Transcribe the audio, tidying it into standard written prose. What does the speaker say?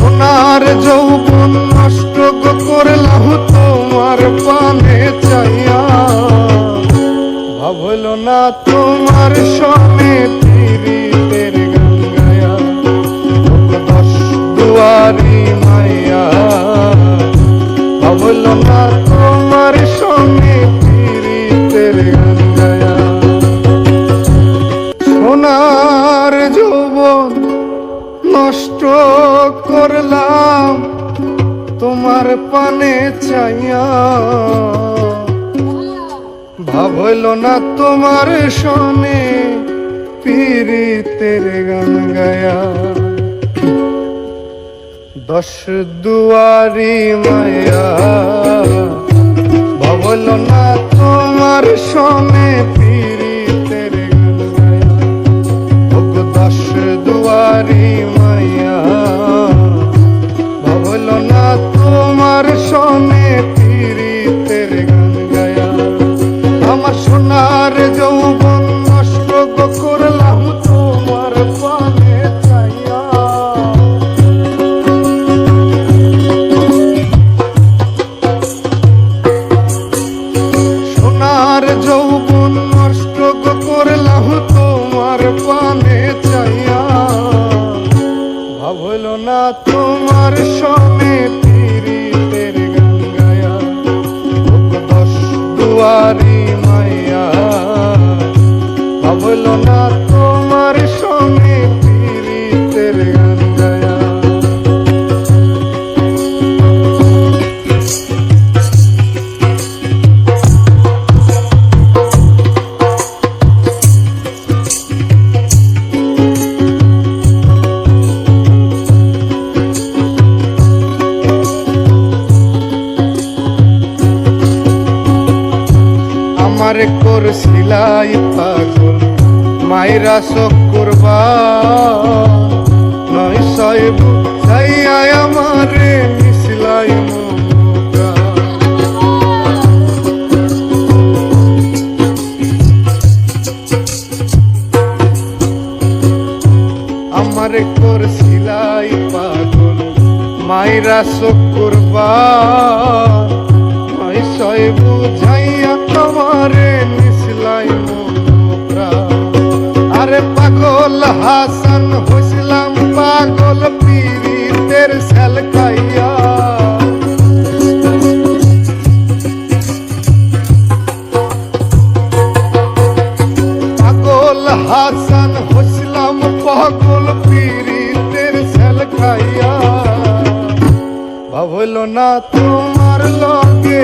সোনার যৌবন নষ্ট করলাম তোমার পানে চাইয়া, ভাবল না তোমার সনে পীড়িতের গান গায়া। দশ দুয়ারি মাইয়া, ভাবল না তোমার সনে পীড়িতের গান গায়া। সোনার যৌবন নষ্ট করলাম তোমার পানে চাইয়া, ভাবল না তোমার সনে পীড়িতের গান গায়া। দশ দুয়ারি মায়া, ভাবল না তোমার সনে পীড়িতের গান গায়া। দশ দুয়ারি মায়া, ভাবল না তোমার সনে পীড়িতের গান গায়া। আমার সোনার যৌবন নষ্ট করলাম তোমার পানে চাইয়া, সোনার যৌবন নষ্ট করলাম তোমার পানে চাইয়া, ভাবল না তোমার সনে পীড়িতের গান গায়া। দশ দুয়ারি মাইয়া, ভাবল না তোমার সনে পীড়িতের গান গায়া। আমার করছিলাই পাগল মাইরা শুকুরবা, নয় ছয় বুঝাইয়া আমারে মিশলাই মমতা। আমার করছিলাই পাগল মাইরা শুকুরবা, নয় ছয় বুঝাইয়া আমারে মিশলাই মমতা। আরে পাগল হাসান হইছিলাম পাগল পীড়িতের সেল খাইয়া, পাগল হাসান হইছিলাম পাগল পীড়িতের সেল খাইয়া, ভাবল না তোমার লগে